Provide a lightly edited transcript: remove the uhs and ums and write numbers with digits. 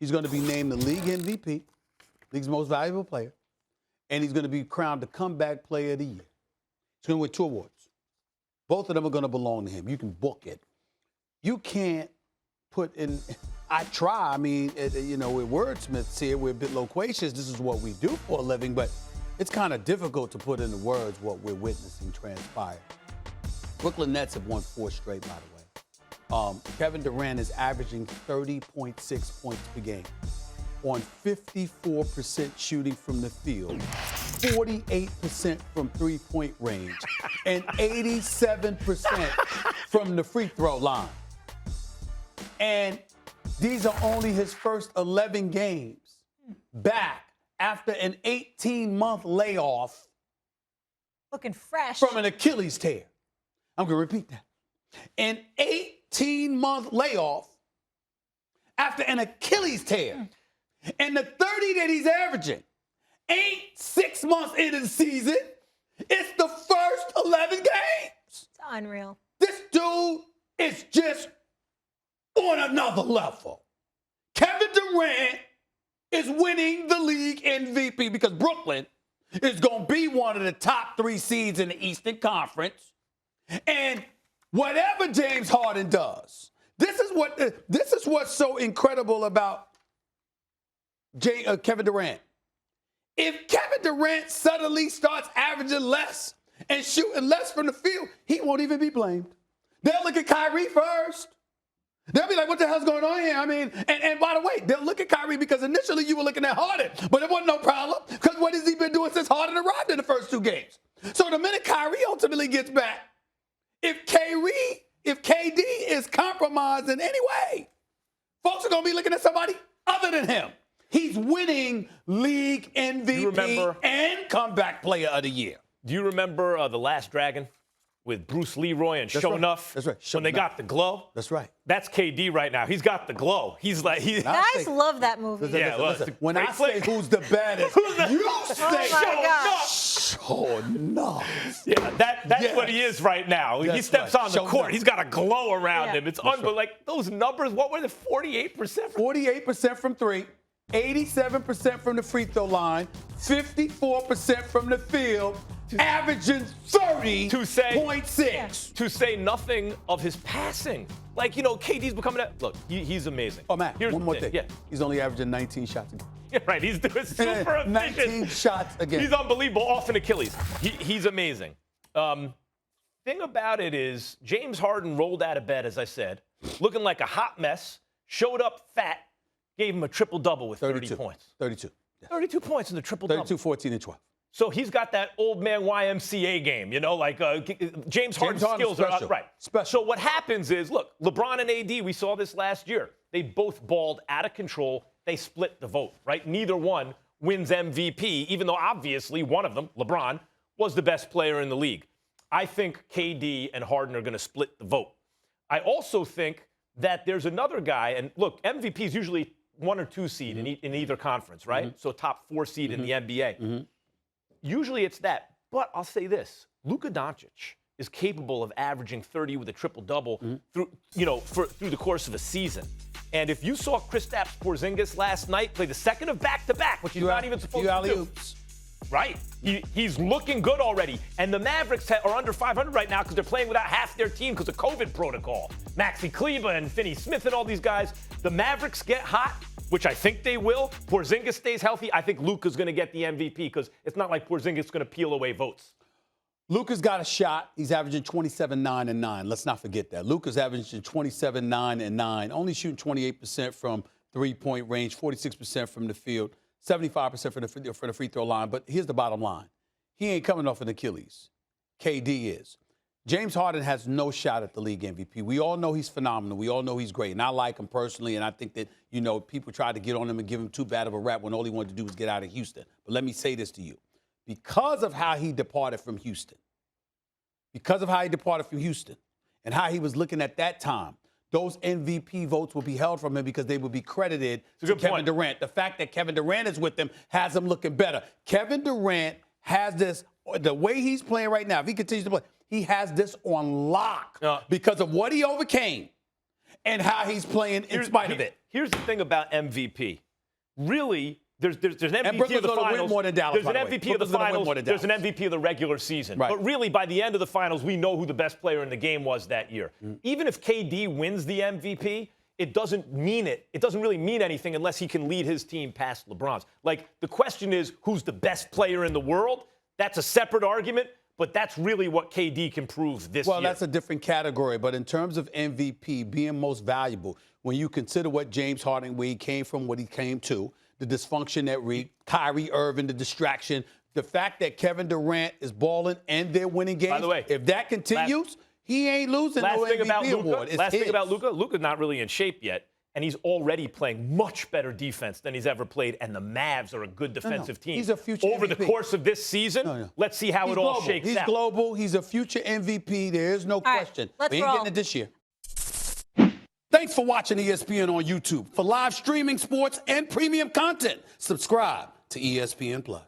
He's going to be named the league MVP, league's most valuable player, and he's going to be crowned the comeback player of the year. He's going to win 2 awards. Both of them are going to belong to him. You can book it. You can't put in – I try. I mean, we're wordsmiths here. We're a bit loquacious. This is what we do for a living, but it's kind of difficult to put into words what we're witnessing transpire. Brooklyn Nets have won 4 straight, by the way. Kevin Durant is averaging 30.6 points per game on 54% shooting from the field, 48% from three-point range, and 87% from the free throw line. And these are only his first 11 games back after an 18-month layoff. Looking fresh. From an Achilles tear. I'm going to repeat that. An 18-month layoff after an Achilles tear. And the 30 that he's averaging ain't 6 months into the season. It's the first 11 games. It's unreal. This dude is just on another level. Kevin Durant is winning the league MVP because Brooklyn is going to be one of the top 3 seeds in the Eastern Conference. And whatever James Harden does, this is what's so incredible about Kevin Durant. If Kevin Durant suddenly starts averaging less and shooting less from the field, he won't even be blamed. They'll look at Kyrie first. They'll be like, what the hell's going on here? I mean, and by the way, they'll look at Kyrie because initially you were looking at Harden, but it wasn't no problem because what has he been doing since Harden arrived in the first 2 games? So the minute Kyrie ultimately gets back, if KD is compromised in any way, folks are going to be looking at somebody other than him. He's winning league MVP and comeback player of the year. Do you remember The Last Dragon with Bruce Leroy and Sho'nuff? That's right. When they got the glow? That's right. That's KD right now. He's got the glow. He's like, Guys love that movie. Listen. When I say who's the baddest, you say Sho'nuff. Yeah, that's what he is right now. He steps on the court. He's got a glow around him. It's unbelievable. Like those numbers, what were they? 48%? 48% from 3. 87% from the free throw line, 54% from the field, averaging 30.6. To say nothing of his passing. Like, KD's becoming that. Look, he's amazing. Oh, man, one more thing. Yeah. He's only averaging 19 shots a game. Yeah, right. He's doing super efficient. 19 shots a game. He's unbelievable off an Achilles. He's amazing. Thing about it is James Harden rolled out of bed, as I said, looking like a hot mess, showed up fat, gave him a triple-double with 30 points. 32. Yes. 32 points in the triple-double. 32, 14, and 12. So he's got that old man YMCA game, like James Harden's skills are right. Special. So what happens is, look, LeBron and AD, we saw this last year. They both balled out of control. They split the vote, right? Neither one wins MVP, even though obviously one of them, LeBron, was the best player in the league. I think KD and Harden are going to split the vote. I also think that there's another guy, and look, MVP is usually 1 or 2 seed in either conference, right? So top 4 seed in the NBA. Usually it's that. But I'll say this. Luka Doncic is capable of averaging 30 with a triple-double through the course of a season. And if you saw Kristaps Porzingis last night play the second of back-to-back, which he's not even supposed to do. Right. He's looking good already. And the Mavericks are under 500 right now because they're playing without half their team because of COVID protocol. Maxi Kleber and Finney Smith and all these guys. The Mavericks get hot, which I think they will. Porzingis stays healthy. I think Luka's going to get the MVP because it's not like Porzingis is going to peel away votes. Luka's got a shot. He's averaging 27, 9, and 9. Let's not forget that. Luka's averaging 27, 9, and 9. Only shooting 28% from three-point range, 46% from the field. 75% for the free throw line. But here's the bottom line. He ain't coming off an Achilles. KD is. James Harden has no shot at the league MVP. We all know he's phenomenal. We all know he's great. And I like him personally. And I think that, people tried to get on him and give him too bad of a rap when all he wanted to do was get out of Houston. But let me say this to you. Because of how he departed from Houston, and how he was looking at that time, those MVP votes will be held from him because they will be credited to Kevin Durant. The fact that Kevin Durant is with him has him looking better. Kevin Durant has this, the way he's playing right now, if he continues to play, he has this on lock because of what he overcame and how he's playing in spite of it. Here's the thing about MVP. Really, there's an MVP of the gonna finals. win more than Dallas, There's an MVP of the finals. There's an MVP of the regular season. Right. But really, by the end of the finals, we know who the best player in the game was that year. Even if KD wins the MVP, it doesn't mean it. It doesn't really mean anything unless he can lead his team past LeBron's. Like, the question is, who's the best player in the world? That's a separate argument, but that's really what KD can prove this year. Well, that's a different category. But in terms of MVP, being most valuable, when you consider what James Harden, where he came from, what he came to, the dysfunction that reeked, Kyrie Irving, the distraction, the fact that Kevin Durant is balling and they're winning games. By the way, if that continues, he ain't losing no MVP award. Last thing about Luka, Luka's not really in shape yet, and he's already playing much better defense than he's ever played, and the Mavs are a good defensive team. He's a future Over MVP. the course of this season, let's see how it all shakes out. He's global. He's a future MVP. There is no question. Let's we ain't roll. getting it this year. Thanks for watching ESPN on YouTube. For live streaming sports and premium content, subscribe to ESPN+.